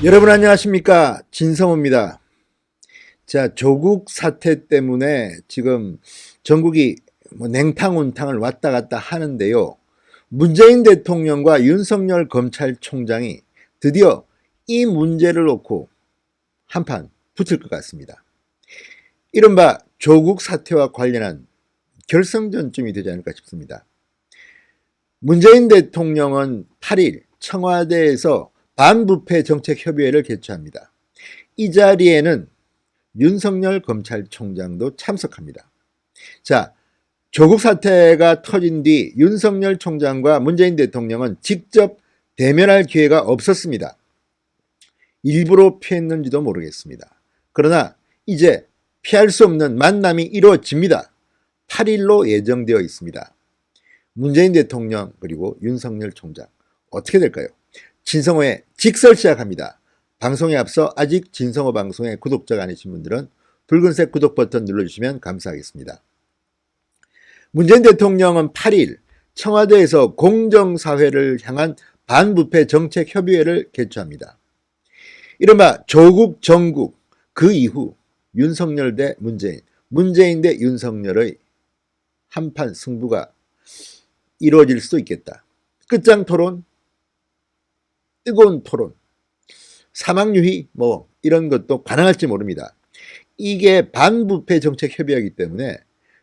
여러분 안녕하십니까, 진성호입니다. 자, 조국 사태 때문에 지금 전국이 냉탕운탕을 왔다 갔다 하는데요. 문재인 대통령과 윤석열 검찰총장이 드디어 이 문제를 놓고 한판 붙을 것 같습니다. 이른바 조국 사태와 관련한 결성전쯤이 되지 않을까 싶습니다. 문재인 대통령은 8일 청와대에서 반부패 정책협의회를 개최합니다. 이 자리에는 윤석열 검찰총장도 참석합니다. 자, 조국 사태가 터진 뒤 윤석열 총장과 문재인 대통령은 직접 대면할 기회가 없었습니다. 일부러 피했는지도 모르겠습니다. 그러나 이제 피할 수 없는 만남이 이루어집니다. 8일로 예정되어 있습니다. 문재인 대통령 그리고 윤석열 총장 어떻게 될까요? 진성호의 직설 시작합니다. 방송에 앞서 아직 진성호 방송의 구독자가 아니신 분들은 붉은색 구독 버튼 눌러주시면 감사하겠습니다. 문재인 대통령은 8일 청와대에서 공정사회를 향한 반부패 정책협의회를 개최합니다. 이른바 조국 정국, 그 이후 윤석열 대 문재인, 문재인 대 윤석열의 한판 승부가 이루어질 수도 있겠다. 끝장 토론, 뜨거운 토론, 사망유희 이런 것도 가능할지 모릅니다. 이게 반부패 정책 협의이기 때문에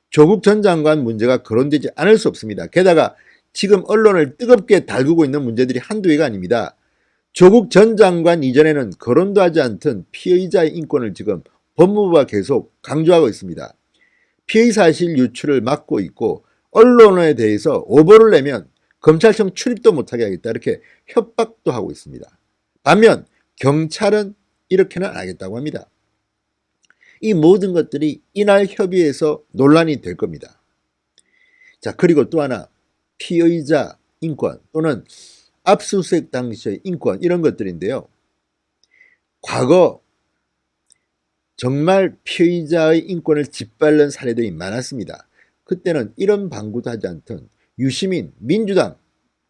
조국 전 장관 문제가 거론되지 않을 수 없습니다. 게다가 지금 언론을 뜨겁게 달구고 있는 문제들이 한두 개가 아닙니다. 조국 전 장관 이전에는 거론도 하지 않던 피의자의 인권을 지금 법무부가 계속 강조하고 있습니다. 피의 사실 유출을 막고 있고 언론에 대해서 오보를 내면 검찰청 출입도 못하게 하겠다 이렇게 협박도 하고 있습니다. 반면 경찰은 이렇게는 안 하겠다고 합니다. 이 모든 것들이 이날 협의에서 논란이 될 겁니다. 자, 그리고 또 하나, 피의자 인권 또는 압수수색 당시의 인권 이런 것들인데요. 과거 정말 피의자의 인권을 짓밟는 사례들이 많았습니다. 그때는 이런 방구도 하지 않던 유시민, 민주당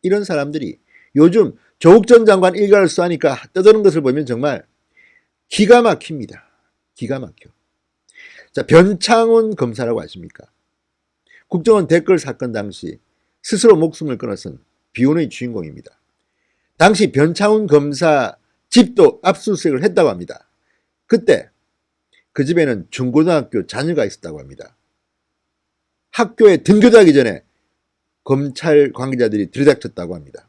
이런 사람들이 요즘 조국 전 장관 일가를 쏘니까 떠드는 것을 보면 정말 기가 막힙니다. 기가 막혀. 자, 변창훈 검사라고 아십니까? 국정원 댓글 사건 당시 스스로 목숨을 끊어선 비운의 주인공입니다. 당시 변창훈 검사 집도 압수수색을 했다고 합니다. 그때 그 집에는 중고등학교 자녀가 있었다고 합니다. 학교에 등교하기 전에 검찰 관계자들이 들이닥쳤다고 합니다.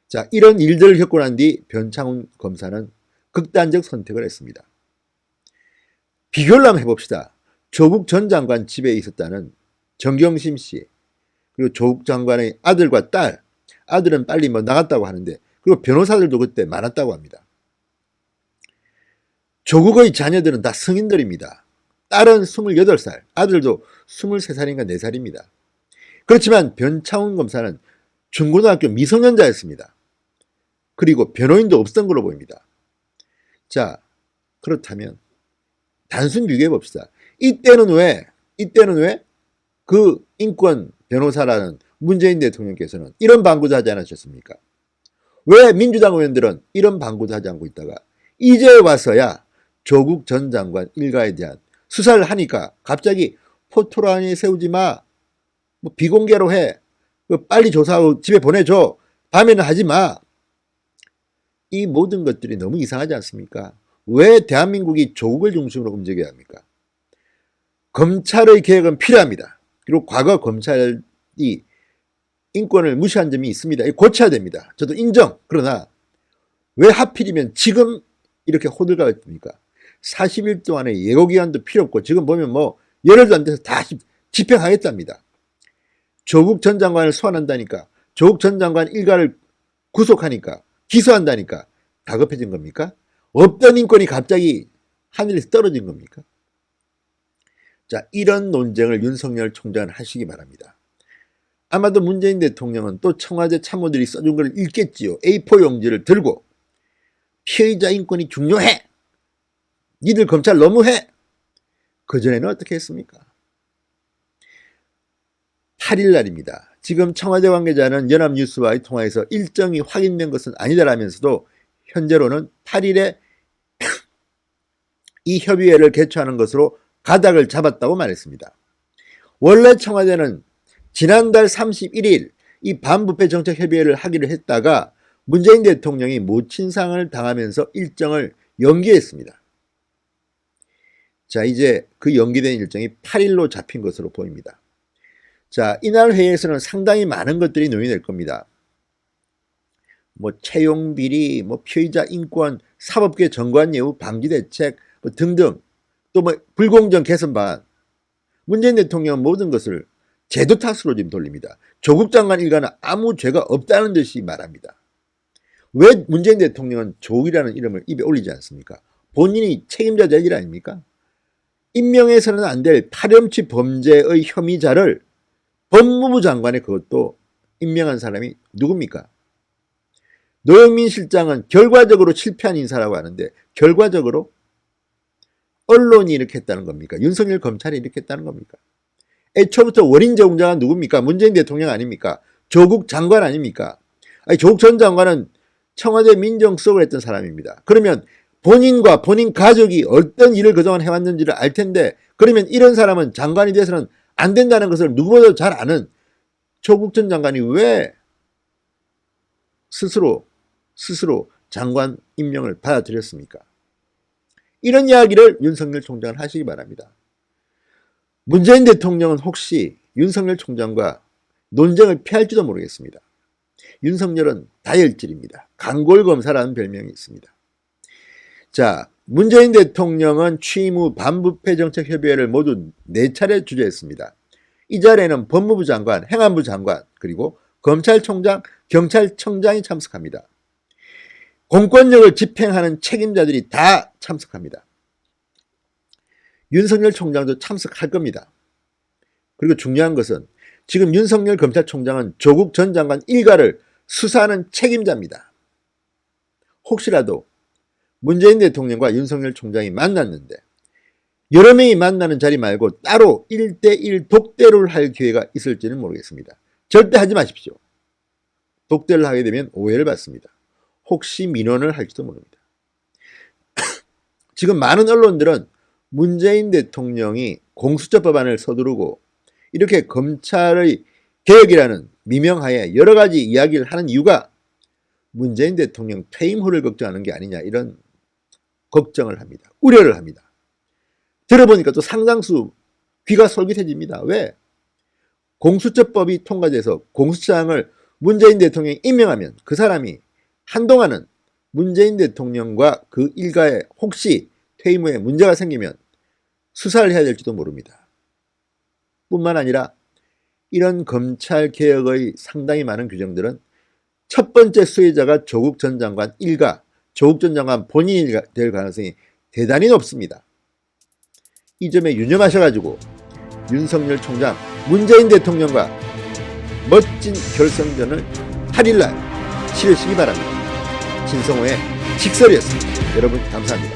자, 이런 일들을 겪고 난 뒤 변창훈 검사는 극단적 선택을 했습니다. 비교를 한번 해봅시다. 조국 전 장관 집에 있었다는 정경심 씨, 그리고 조국 장관의 아들과 딸, 아들은 빨리 나갔다고 하는데, 그리고 변호사들도 그때 많았다고 합니다. 조국의 자녀들은 다 성인들입니다. 딸은 28살, 아들도 23살인가 4살입니다. 그렇지만 변창훈 검사는 중고등학교 미성년자였습니다. 그리고 변호인도 없었던 걸로 보입니다. 자, 그렇다면 단순 비교해 봅시다. 이때는 왜 그 인권 변호사라는 문재인 대통령께서는 이런 방구도 하지 않으셨습니까? 왜 민주당 의원들은 이런 방구도 하지 않고 있다가 이제 와서야 조국 전 장관 일가에 대한 수사를 하니까 갑자기 포토라인에 세우지 마, 비공개로 해, 빨리 조사하고 집에 보내줘, 밤에는 하지 마. 이 모든 것들이 너무 이상하지 않습니까? 왜 대한민국이 조국을 중심으로 움직여야 합니까? 검찰의 개혁은 필요합니다. 그리고 과거 검찰이 인권을 무시한 점이 있습니다. 고쳐야 됩니다. 저도 인정. 그러나 왜 하필이면 지금 이렇게 호들갑을 뜹니까? 40일 동안의 예고기간도 필요 없고 지금 보면 열흘도 안 돼서 다 집행하겠답니다. 조국 전 장관을 소환한다니까, 조국 전 장관 일가를 구속하니까, 기소한다니까 다급해진 겁니까? 없던 인권이 갑자기 하늘에서 떨어진 겁니까? 자, 이런 논쟁을 윤석열 총장은 하시기 바랍니다. 아마도 문재인 대통령은 또 청와대 참모들이 써준 걸 읽겠지요. A4 용지를 들고 피해자 인권이 중요해, 니들 검찰 너무해. 그전에는 어떻게 했습니까? 8일 날입니다. 지금 청와대 관계자는 연합뉴스와의 통화에서 일정이 확인된 것은 아니다라면서도 현재로는 8일에 이 협의회를 개최하는 것으로 가닥을 잡았다고 말했습니다. 원래 청와대는 지난달 31일 이 반부패 정책 협의회를 하기로 했다가 문재인 대통령이 모친상을 당하면서 일정을 연기했습니다. 자, 이제 그 연기된 일정이 8일로 잡힌 것으로 보입니다. 자, 이날 회의에서는 상당히 많은 것들이 논의될 겁니다. 뭐 채용 비리, 뭐 피의자 인권, 사법계 정관 예우 방지 대책 등등, 또 뭐 불공정 개선 방안, 문재인 대통령은 모든 것을 제도 탓으로 지금 돌립니다. 조국 장관 일가는 아무 죄가 없다는 듯이 말합니다. 왜 문재인 대통령은 조국이라는 이름을 입에 올리지 않습니까? 본인이 책임자 될 일 아닙니까? 임명해서는 안 될 파렴치 범죄의 혐의자를 법무부 장관에 그것도 임명한 사람이 누굽니까? 노영민 실장은 결과적으로 실패한 인사라고 하는데 결과적으로 언론이 이렇게 했다는 겁니까? 윤석열 검찰이 이렇게 했다는 겁니까? 애초부터 원인 제공자가 누굽니까? 문재인 대통령 아닙니까? 조국 장관 아닙니까? 아니, 조국 전 장관은 청와대 민정수석을 했던 사람입니다. 그러면 본인과 본인 가족이 어떤 일을 그동안 해왔는지를 알 텐데, 그러면 이런 사람은 장관이 돼서는 안 된다는 것을 누구보다도 잘 아는 조국 전 장관이 왜 스스로 장관 임명을 받아들였습니까? 이런 이야기를 윤석열 총장은 하시기 바랍니다. 문재인 대통령은 혹시 윤석열 총장과 논쟁을 피할지도 모르겠습니다. 윤석열은 다혈질입니다. 강골검사라는 별명이 있습니다. 자, 문재인 대통령은 취임 후 반부패 정책 협의회를 모두 4차례 주재했습니다. 이 자리에는 법무부 장관, 행안부 장관, 그리고 검찰총장, 경찰청장이 참석합니다. 공권력을 집행하는 책임자들이 다 참석합니다. 윤석열 총장도 참석할 겁니다. 그리고 중요한 것은 지금 윤석열 검찰총장은 조국 전 장관 일가를 수사하는 책임자입니다. 혹시라도 문재인 대통령과 윤석열 총장이 만났는데 여러 명이 만나는 자리 말고 따로 1대1 독대를 할 기회가 있을지는 모르겠습니다. 절대 하지 마십시오. 독대를 하게 되면 오해를 받습니다. 혹시 민원을 할지도 모릅니다. 지금 많은 언론들은 문재인 대통령이 공수처 법안을 서두르고 이렇게 검찰의 개혁이라는 미명하에 여러 가지 이야기를 하는 이유가 문재인 대통령 퇴임 후를 걱정하는 게 아니냐, 이런 걱정을 합니다. 우려를 합니다. 들어보니까 또 상당수 귀가 솔깃해집니다. 왜? 공수처법이 통과돼서 공수처장을 문재인 대통령이 임명하면 그 사람이 한동안은 문재인 대통령과 그 일가에 혹시 퇴임 후에 문제가 생기면 수사를 해야 될지도 모릅니다. 뿐만 아니라 이런 검찰개혁의 상당히 많은 규정들은 첫 번째 수혜자가 조국 전 장관 일가, 조국 전 장관 본인이 될 가능성이 대단히 높습니다. 이 점에 유념하셔가지고 윤석열 총장, 문재인 대통령과 멋진 결선전을 8일날 치르시기 바랍니다. 진성호의 직설이었습니다. 여러분 감사합니다.